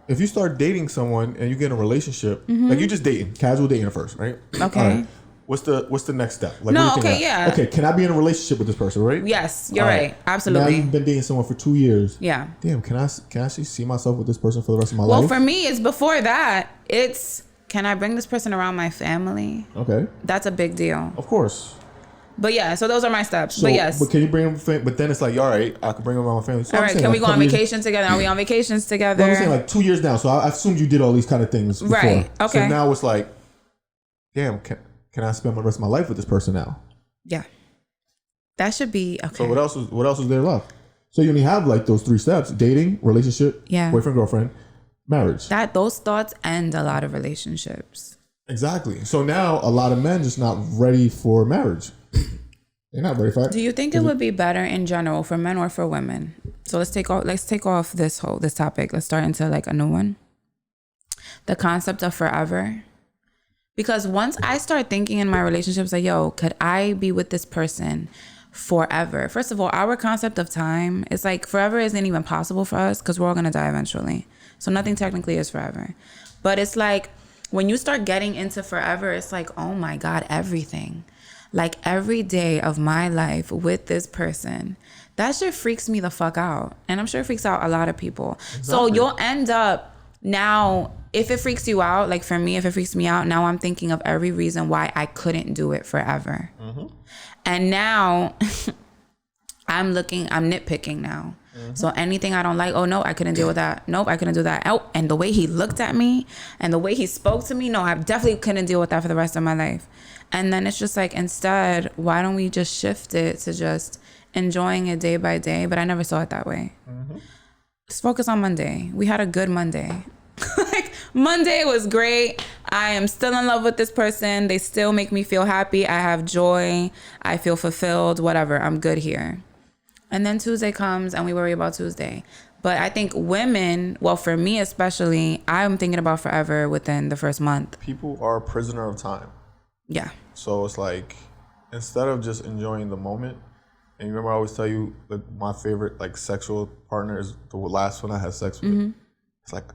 If you start dating someone and you get in a relationship, like you just dating, casual dating at first, right? Okay. All right. What's the next step? Like, no, okay, yeah. Okay, can I be in a relationship with this person, right? Yes, you're right. Absolutely. Now you've been dating someone for 2 years. Yeah. Damn, can I actually see myself with this person for the rest of my life? Well, for me, it's before that. It's, can I bring this person around my family? Okay. That's a big deal. Of course. But yeah, so those are my steps. So, but yes. But can you bring them? But then it's like, all right, I can bring them around my family. So all right, can we go on vacation together? Are we on vacations together? Well, I'm saying like 2 years now. So I assumed you did all these kind of things before. Right. Okay. So now it's like, damn, can I spend the rest of my life with this person now? Yeah. That should be okay. So what else is there left? So you only have like those 3 steps: dating, relationship, boyfriend, girlfriend, marriage. Those thoughts end a lot of relationships. Exactly. So now a lot of men just not ready for marriage. They're not ready for it. Do you think it would be better in general for men or for women? So let's take off this topic. Let's start into like a new one. The concept of forever. Because once I start thinking in my relationships like, yo, could I be with this person forever? First of all, our concept of time is like forever isn't even possible for us because we're all going to die eventually. So nothing technically is forever. But it's like when you start getting into forever, it's like, oh my God, everything. Like every day of my life with this person, that shit freaks me the fuck out. And I'm sure it freaks out a lot of people. Exactly. So you'll end up now, if it freaks you out, like for me, if it freaks me out, now I'm thinking of every reason why I couldn't do it forever. Mm-hmm. And now I'm nitpicking now. Mm-hmm. So anything I don't like, oh no, I couldn't deal with that. Nope, I couldn't do that. Oh, and the way he looked at me and the way he spoke to me, no, I definitely couldn't deal with that for the rest of my life. And then it's just like, instead, why don't we just shift it to just enjoying it day by day? But I never saw it that way. Mm-hmm. Let's focus on Monday. We had a good Monday. Like Monday was great. I am still in love with this person. They still make me feel happy. I have joy. I feel fulfilled, whatever. I'm good here. And then Tuesday comes and we worry about Tuesday. But I think women, well, for me especially, I'm thinking about forever within the first month. People are a prisoner of time. Yeah. So it's like, instead of just enjoying the moment, and you remember I always tell you that my favorite like sexual partner is the last one I had sex with. Mm-hmm. It's like,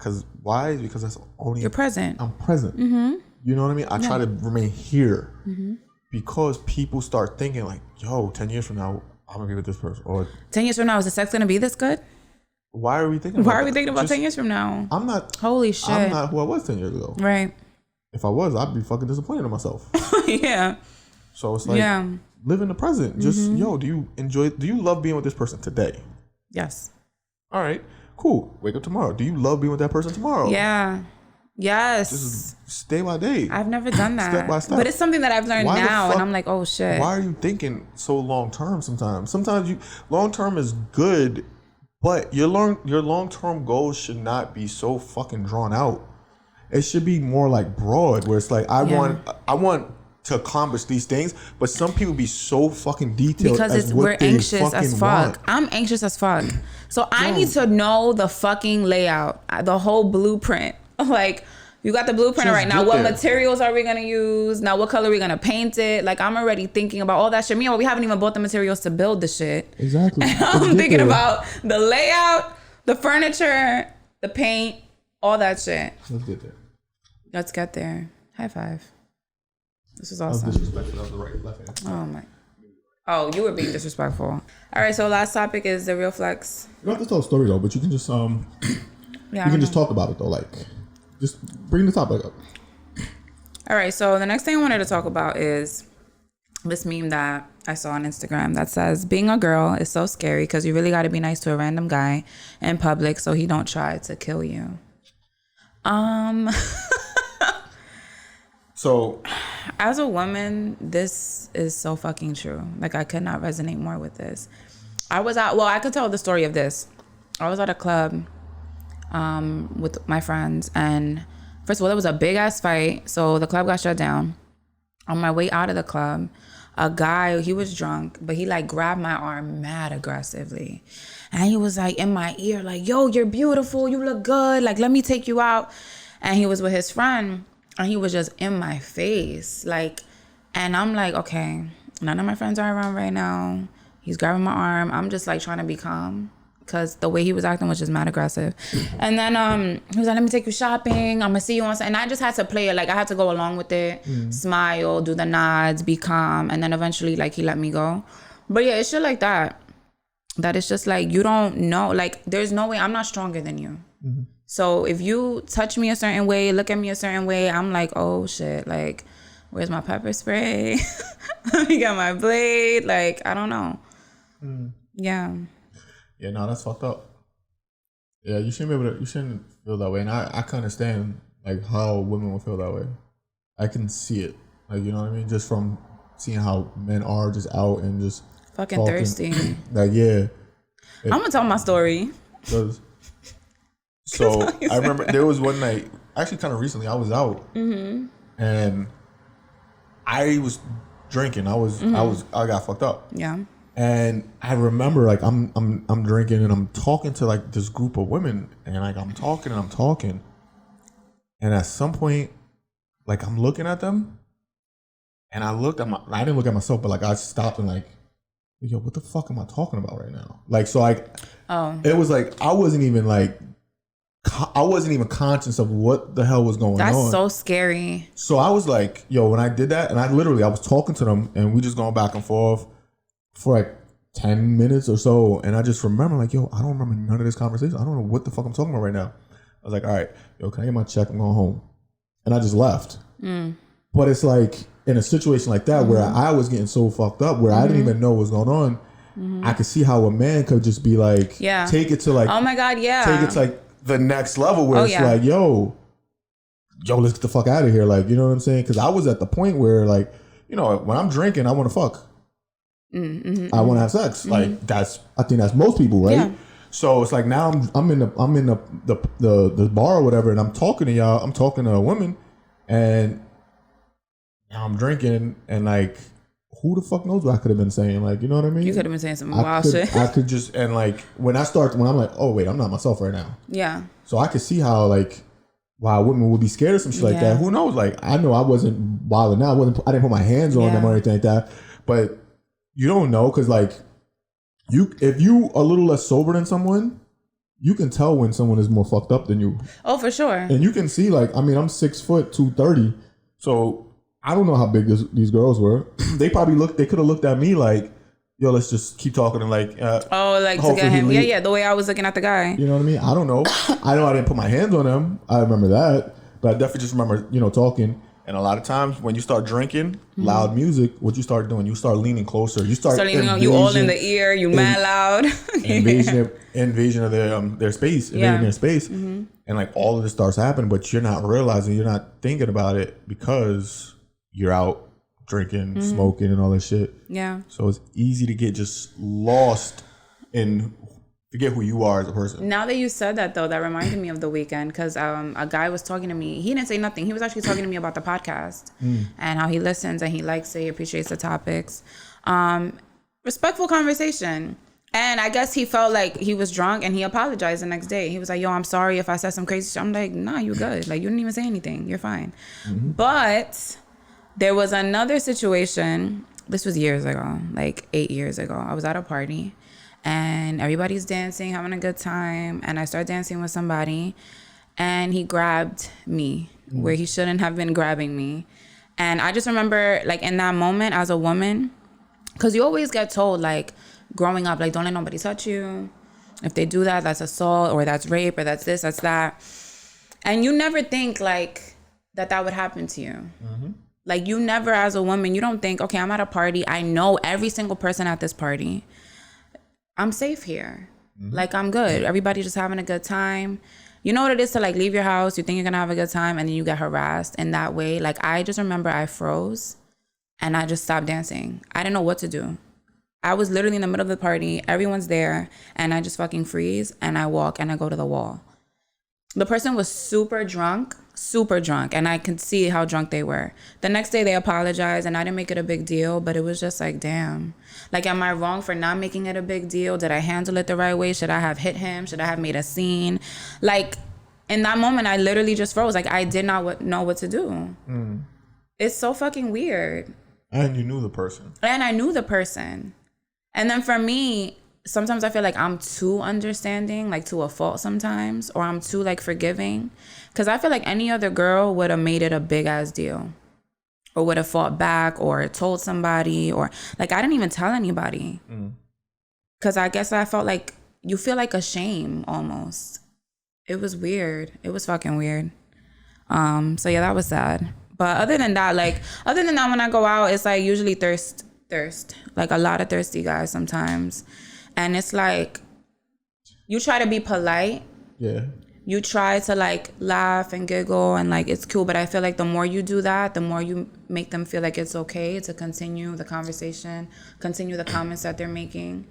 why? Because that's only... You're present. I'm present. Mm-hmm. You know what I mean? I try to remain here. Mm-hmm. Because people start thinking like, yo, 10 years from now, I'm going to be with this person. Or 10 years from now, is the sex going to be this good? Why are we thinking about 10 years from now? I'm not... Holy shit. I'm not who I was 10 years ago. Right. If I was, I'd be fucking disappointed in myself. Yeah. So it's like, live in the present. Just, yo, do you love being with this person today? Yes. All right. Cool. Wake up tomorrow. Do you love being with that person tomorrow? Yeah. Yes. This is day by day. I've never done that. Step by step. But it's something that I've learned now, and I'm like, oh shit. Why are you thinking so long term sometimes? Sometimes long term is good, but your long term goals should not be so fucking drawn out. It should be more like broad, where it's like I want to accomplish these things, but some people be so fucking detailed because we're anxious as fuck. I'm anxious as fuck, so I need to know the fucking layout, the whole blueprint. Like, You got the blueprint Just right now. get What there. materials are we gonna use? Now, what color are we gonna paint it? Like, I'm already thinking about all that shit. Meanwhile, we haven't even bought the materials to build the shit. Exactly. And Let's I'm get thinking there. about the layout, the furniture, the paint, all that shit. Let's get there. Let's get there. High five. This is That was awesome. disrespectful. That was the right left hand. Oh my. Oh, you were being disrespectful. All right, so last topic is the real flex. You don't have to tell a story though, but you can just Yeah, you can just talk about it though. Like, just bring the topic up. All right, so the next thing I wanted to talk about is this meme that I saw on Instagram that says, being a girl is so scary because you really got to be nice to a random guy in public so he don't try to kill you. So, As a woman, this is so fucking true. Like, I could not resonate more with this. I could tell the story of this. I was at a club with my friends, and first of all, there was a big ass fight, so the club got shut down. On my way out of the club, a guy, he was drunk, but he like grabbed my arm mad aggressively, and he was like in my ear like, yo, you're beautiful, you look good, like let me take you out. And he was with his friend, and he was just in my face, like, and I'm like, okay, none of my friends are around right now. He's grabbing my arm. I'm just like trying to be calm, because the way he was acting was just mad aggressive. And then he was like, let me take you shopping. I'm gonna see you on. And I just had to play it. Like, I had to go along with it, smile, do the nods, be calm. And then eventually, like, he let me go. But yeah, it's shit like that. That it's just like, you don't know. Like, there's no way. I'm not stronger than you. Mm-hmm. So if you touch me a certain way, look at me a certain way, I'm like, oh shit. Like, where's my pepper spray? Let me get my blade. Like, I don't know. Yeah. yeah, no, that's fucked up. Yeah, you shouldn't feel that way. And I can understand like how women will feel that way. I can see it. Like, you know what I mean? Just from seeing how men are just out and just Fucking talking. thirsty. Like, yeah. I'm gonna tell my story. So I remember there was one night, actually kind of recently, I was out and I was drinking. I got fucked up. Yeah. And I remember like I'm drinking and I'm talking to like this group of women, and like I'm talking. And at some point, like I'm looking at them, and I didn't look at myself, but like I stopped and like, yo, what the fuck am I talking about right now? Like, so it was like I wasn't even conscious of what the hell was going on. That's so scary. So I was like, yo, when I did that, and I was talking to them, and we just going back and forth for like 10 minutes or so, and I just remember like, yo, I don't remember none of this conversation. I don't know what the fuck I'm talking about right now. I was like, all right, yo, can I get my check? I'm going home. And I just left. But it's like in a situation like that where I was getting so fucked up where I didn't even know what was going on. I could see how a man could just be like, take it to like, oh my God, yeah, take it to like the next level where it's like, yo, let's get the fuck out of here. Like, you know what I'm saying? Because I was at the point where like, you know, when I'm drinking, I want to fuck. I want to have sex. Like I think that's most people, right? Yeah. So it's like now I'm in the bar or whatever, and I'm talking to y'all. I'm talking to a woman, and now I'm drinking, and like, who the fuck knows what I could have been saying? Like, you know what I mean? You could have been saying some wild shit. I could just, and like when I'm like, oh wait, I'm not myself right now. Yeah. So I could see how like why women would be scared of some shit like that. Who knows? Like I know I wasn't wilding out. I didn't put my hands on them or anything like that. But you don't know, because like if you a little less sober than someone, you can tell when someone is more fucked up than you. Oh, for sure. And you can see like, I mean, I'm 6 foot 230, so I don't know how big these girls were. They could have looked at me like, yo, let's just keep talking and like, like to get him. Yeah, the way I was looking at the guy. You know what I mean? I don't know. I know I didn't put my hands on him. I remember that, but I definitely just remember, you know, talking. And a lot of times when you start drinking loud music, what you start doing, you start leaning closer. You start leaning on, you all in the ear, you mad loud. invasion of their space, invading their space. And like all of this starts happening, but you're not realizing, you're not thinking about it because you're out drinking, smoking, and all this shit. Yeah. So it's easy to get just lost and forget who you are as a person. Now that you said that, though, that reminded me of the weekend, because a guy was talking to me. He didn't say nothing. He was actually talking to me about the podcast and how he listens and he likes it, he appreciates the topics. Respectful conversation. And I guess he felt like he was drunk and he apologized the next day. He was like, yo, I'm sorry if I said some crazy shit. I'm like, nah, you good. Like, you didn't even say anything. You're fine. Mm-hmm. But there was another situation. This was years ago, like 8 years ago. I was at a party and everybody's dancing, having a good time. And I start dancing with somebody and he grabbed me where he shouldn't have been grabbing me. And I just remember, like, in that moment as a woman, because you always get told, like, growing up, like, don't let nobody touch you. If they do that, that's assault, or that's rape, or that's this, that's that. And you never think, like, that would happen to you. Mm-hmm. Like, you never, as a woman, you don't think, okay, I'm at a party. I know every single person at this party. I'm safe here. Mm-hmm. Like, I'm good. Everybody just having a good time. You know what it is to, like, leave your house. You think you're going to have a good time, and then you get harassed in that way. Like, I just remember I froze, and I just stopped dancing. I didn't know what to do. I was literally in the middle of the party. Everyone's there. And I just fucking freeze. And I walk and I go to the wall. The person was super drunk. And I could see how drunk they were. The next day they apologized and I didn't make it a big deal. But it was just like, damn. Like, am I wrong for not making it a big deal? Did I handle it the right way? Should I have hit him? Should I have made a scene? Like, in that moment, I literally just froze. Like, I did not know what to do. Mm. It's so fucking weird. And you knew the person. And I knew the person. And then for me, sometimes I feel like I'm too understanding, like to a fault sometimes, or I'm too like forgiving. Because I feel like any other girl would have made it a big ass deal, or would have fought back, or told somebody, or like I didn't even tell anybody. Because I guess I felt like you feel like a shame almost. It was weird. It was fucking weird. So yeah, that was sad. But other than that, when I go out, it's like usually thirst, like a lot of thirsty guys sometimes. And it's like, you try to be polite. Yeah. You try to like laugh and giggle and like, it's cool. But I feel like the more you do that, the more you make them feel like it's okay to continue the conversation, continue the comments that they're making.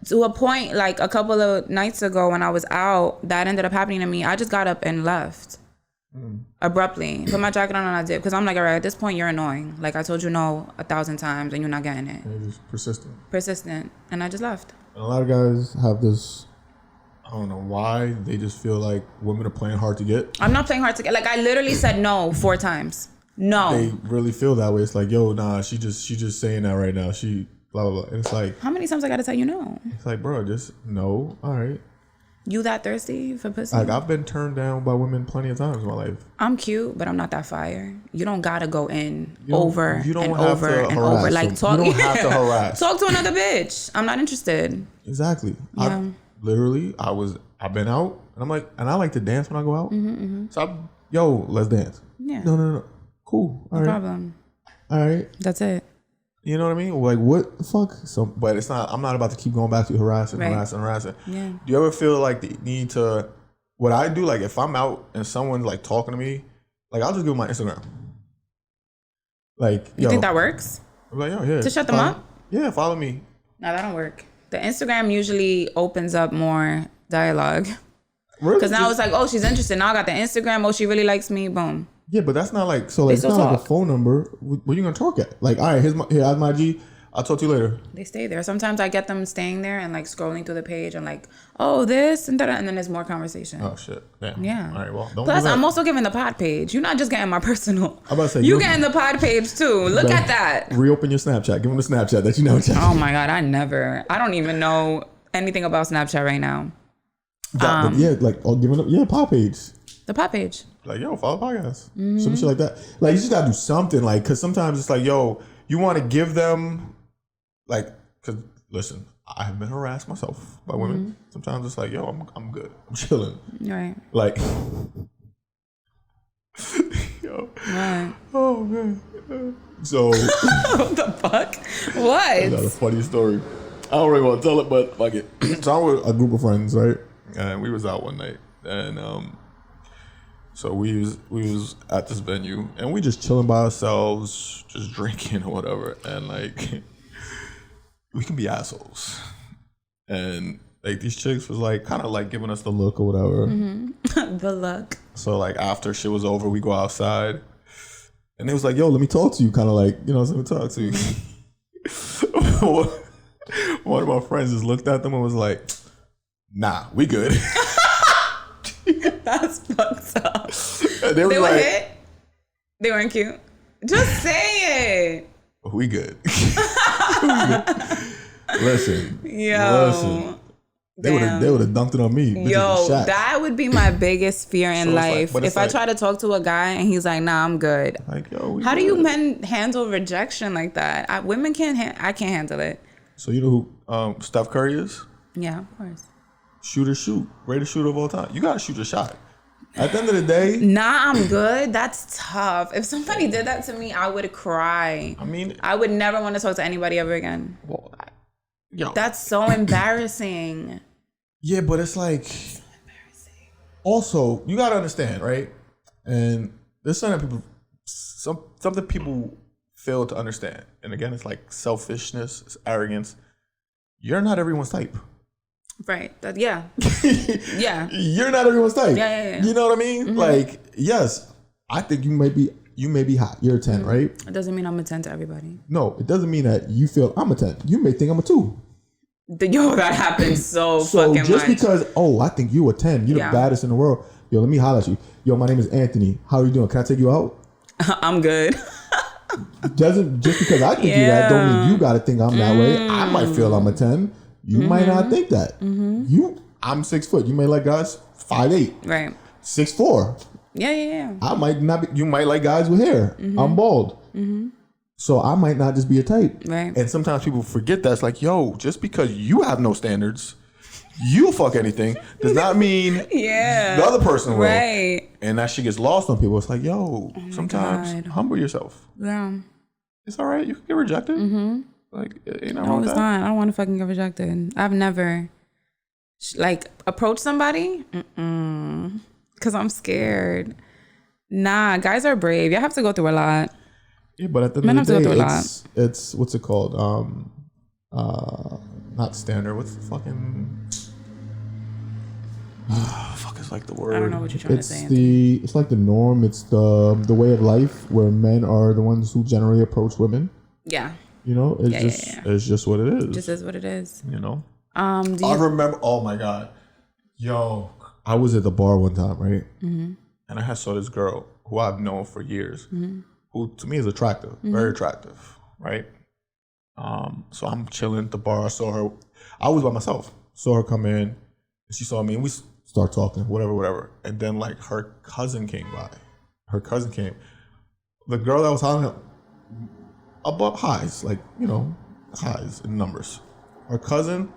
To a point, like a couple of nights ago when I was out, that ended up happening to me. I just got up and left. Abruptly, put my jacket on and I did, because I'm like, all right, at this point you're annoying. Like, I told you no 1,000 times and you're not getting it. And just persistent. And I just left. And a lot of guys have this, I don't know why, they just feel like women are playing hard to get. I'm not playing hard to get. Like, I literally said no 4 times. No. They really feel that way. It's like, yo, nah, she just saying that right now. She blah blah blah. And it's like, how many times I gotta tell you no? It's like, bro, just no. All right. You that thirsty for pussy? Like, I've been turned down by women plenty of times in my life. I'm cute, but I'm not that fire. You don't gotta go in over and over and harass over. Like, talk. You don't have to harass. Talk to another bitch. I'm not interested. Exactly. Yeah. I've been out and I'm like, and I like to dance when I go out. So yo, let's dance. Yeah. No. Cool. No problem. All right. That's it. You know what I mean? Like, what the fuck? So, but it's not. I'm not about to keep going back to harassing. Yeah. Do you ever feel like the need to? What I do, like, if I'm out and someone's like talking to me, like, I'll just give them my Instagram. Like, you think that works? I'm like, yo, yeah. To shut them up? Yeah, follow me. No, that don't work. The Instagram usually opens up more dialogue. Really? Because now it's like, oh, she's interested. Now I got the Instagram. Oh, she really likes me. Boom. Yeah, but that's not like, so like, it's not like a phone number. Where you gonna talk at? Like, all right, here's my G. I'll talk to you later. They stay there. Sometimes I get them staying there and like scrolling through the page and like, oh, this and that, and then there's more conversation. Oh shit. Damn. Yeah. All right. Well, don't. Plus, do that. I'm also giving the pod page. You're not just getting my personal. I'm about to say you getting the pod page too. Look at that. Reopen your Snapchat. Give them the Snapchat that you know. Oh my God, I don't even know anything about Snapchat right now. But yeah, like, I'll give it pod page. The pod page. Like, yo, follow the podcast. Some shit like that. Like, you just gotta do something. Like, cause sometimes it's like, yo, you want to give them, like, cause listen, I have been harassed myself by women. Sometimes it's like, yo, I'm good. I'm chilling. Right. Like, yo. Right. Oh man. So. What the fuck? What? That's a funny story. I don't really want to tell it, but fuck it. So I'm with a group of friends, right? And we was out one night, and so we was at this venue, and we just chilling by ourselves, just drinking or whatever, and like we can be assholes, and like these chicks was like kind of like giving us the look or whatever. The look. So like after shit was over, we go outside, and it was like, yo, let me talk to you, kind of like, you know, let me talk to you. One of my friends just looked at them and was like, "Nah, we good." That's fucked up. They were like, hit? They weren't cute? Just say it. We good. Listen. Yo. They would have dunked it on me. Yo, that would be my biggest fear in life. If I try to talk to a guy and he's like, "Nah, I'm good." Like, yo, how do you men handle rejection like that? Women can't. I can't handle it. So you know who Steph Curry is? Yeah, of course. Shoot, greatest shooter of all time. You gotta shoot your shot. At the end of the day, nah, I'm good. That's tough. If somebody did that to me, I would cry. I mean, I would never want to talk to anybody ever again. Well, yo, that's so embarrassing. Yeah, but it's like, so embarrassing. Also, you gotta understand, right? And there's something people fail to understand. And again, it's like selfishness, it's arrogance. You're not everyone's type. Right. Yeah. Yeah. You're not everyone's type. Yeah. You know what I mean? Mm-hmm. Like, yes, I think you may be hot. You're a 10, mm-hmm. right? It doesn't mean I'm a 10 to everybody. No, it doesn't mean that you feel I'm a 10. You may think I'm a 2. Yo, that happens so fucking much. So just because, I think you a 10. You're the baddest in the world. Yo, let me holler at you. Yo, my name is Anthony. How are you doing? Can I take you out? I'm good. Just because I think you that don't mean you got to think I'm that way. I might feel I'm a 10. You might not think that. Mm-hmm. I'm 6 foot. You may like guys 5'8". Right. 6'4". Yeah. I might not be, you might like guys with hair. Mm-hmm. I'm bald. Mm-hmm. So I might not just be a type. Right. And sometimes people forget that. It's like, yo, just because you have no standards, you'll fuck anything, does not mean the other person will. Right. And that shit gets lost on people. It's like, yo, sometimes humble yourself. Yeah. It's all right. You can get rejected. Mm-hmm. Like, ain't no, it's not. I don't want to fucking get rejected. I've never approached somebody because I'm scared. Nah, guys are brave. You have to go through a lot. Yeah, but at the end of the day, it's what's it called? Not standard. What's the fucking? Fuck is like the word. I don't know what you're trying to say. It's like the norm. It's the way of life where men are the ones who generally approach women. Yeah. You know, it's just what it is. Just is what it is. You know. I remember. Oh my god, yo, I was at the bar one time, right? Mm-hmm. And I saw this girl who I've known for years, who to me is attractive, very attractive, right? So I'm chilling at the bar. I saw her. I was by myself. Saw her come in, and she saw me, and we start talking, whatever. And then like her cousin came by. The girl that was hollering above highs, like, you know, highs in numbers. Her cousin,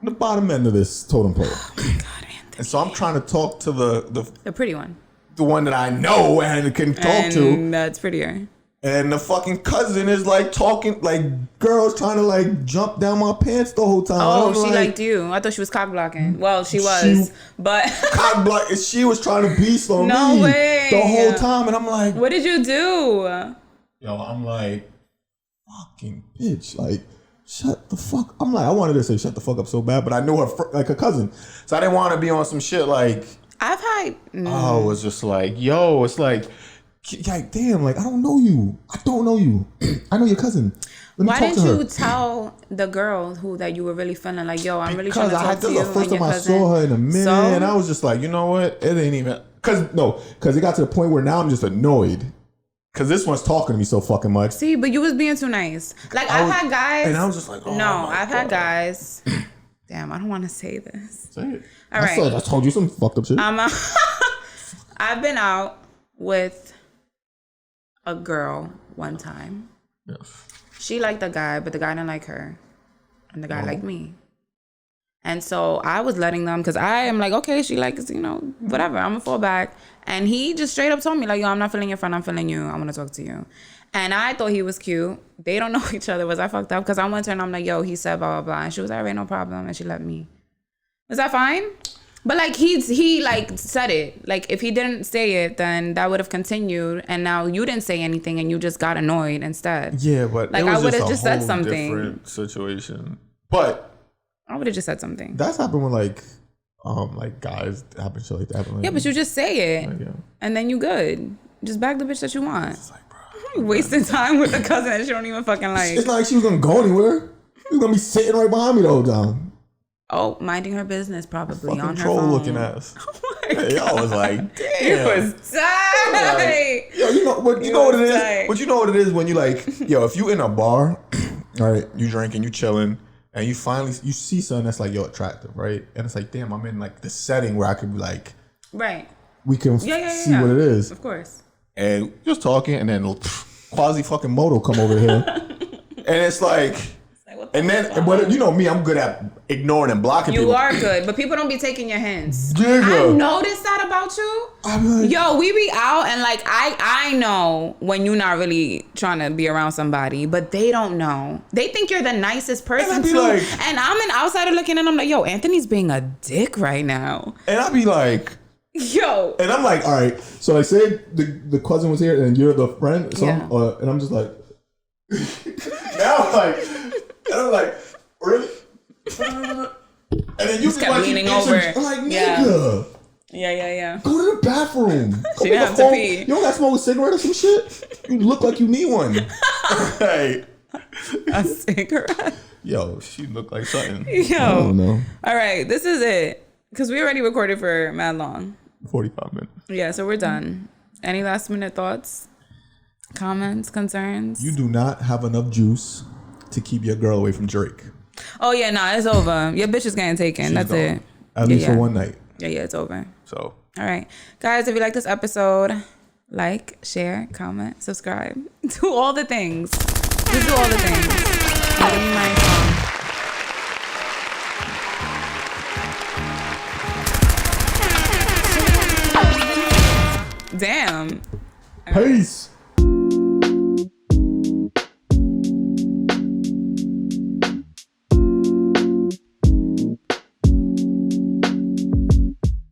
the bottom end of this totem pole. Oh my God, Anthony. And so I'm trying to talk to the pretty one. The one that I know and can talk to. And that's prettier. And the fucking cousin is like talking, like girls trying to like jump down my pants the whole time. Oh, she liked you. I thought she was cock blocking. Well, she was, but cock block. She was trying to beast on me the whole time, and I'm like, what did you do? Yo, I'm like, fucking bitch, like, shut the fuck. I'm like, I wanted to say shut the fuck up so bad, but I knew her like her cousin, so I didn't want to be on some shit like. I've had. Oh, it's just like, yo, it's like damn, like I don't know you. I know your cousin. Why didn't you tell the girl that you were really feeling like, yo, I'm really trying to talk to you? Because the first time I saw her in a minute, and I was just like, you know what? It ain't even. Because it got to the point where now I'm just annoyed. Because this one's talking to me so fucking much. See, but you was being too nice. Like, I've had guys. And I was just like, oh, no, I've had guys. Damn, I don't want to say this. Say it. All right. I told you some fucked up shit. I've been out with a girl one time. Yes. She liked the guy, but the guy didn't like her. And the guy liked me. And so I was letting them, because I am like, okay, she likes, you know, whatever. I'm going to fall back. And he just straight up told me, like, yo, I'm not feeling your friend. I'm feeling you. I want to talk to you. And I thought he was cute. They don't know each other. Was I fucked up? Because I went to her and I'm like, yo, he said blah, blah, blah. And she was like, all right, no problem. And she let me. Was that fine? But, like, he like, said it. Like, if he didn't say it, then that would have continued. And now you didn't say anything and you just got annoyed instead. Yeah, but like, it was I would have just said something. Different situation. But I would have just said something. That's happened when like guys happen shit like that. Like, yeah, but you just say it, like, yeah. And then you good. Just bag the bitch that you want. It's like, bro, you wasting time with a cousin that you don't even fucking like. It's not like she was gonna go anywhere. You're gonna be sitting right behind me the whole time. Oh, minding her business probably Fucking on her troll phone. looking ass. Oh my God. I was like, damn. You was tight. Like, yo, you know what it is? But you know what it is when you like, yo, if you in a bar, right, you drinking, you chilling, and you finally you see something that's like, yo, attractive, right? And it's like, damn, I'm in like the setting where I could be like, right. We can see what it is. Of course. And just talking, and then quasi fucking moto come over here, and it's like. And then, but you know me, I'm good at ignoring and blocking people. You are good, but people don't be taking your hints. Digga. I noticed that about you. Like, yo, we be out and like I know when you're not really trying to be around somebody, but they don't know. They think you're the nicest person too. Like, and I'm an outsider looking and I'm like, yo, Anthony's being a dick right now. And I'll be like, yo. And I'm like, all right. So like, say the cousin was here and you're the friend, so yeah. And I'm just like, now I'm like, really? And then you just kept leaning over. I'm like, nigga. Yeah. Go to the bathroom. She didn't have to pee. You don't got to smoke a cigarette or some shit? You look like you need one. Hey. A cigarette? Yo, she looked like something. Yo. I don't know. All right, this is it. Because we already recorded for mad long. 45 minutes. Yeah, so we're done. Any last minute thoughts? Comments? Concerns? You do not have enough juice to keep your girl away from Drake. Oh yeah, nah, it's over. Your bitch is getting taken. She's That's gone. it. At least for one night. Yeah, it's over. So. All right. Guys, if you like this episode, like, share, comment, subscribe. Do all the things. Just do all the things. And give me my song. Damn. Peace.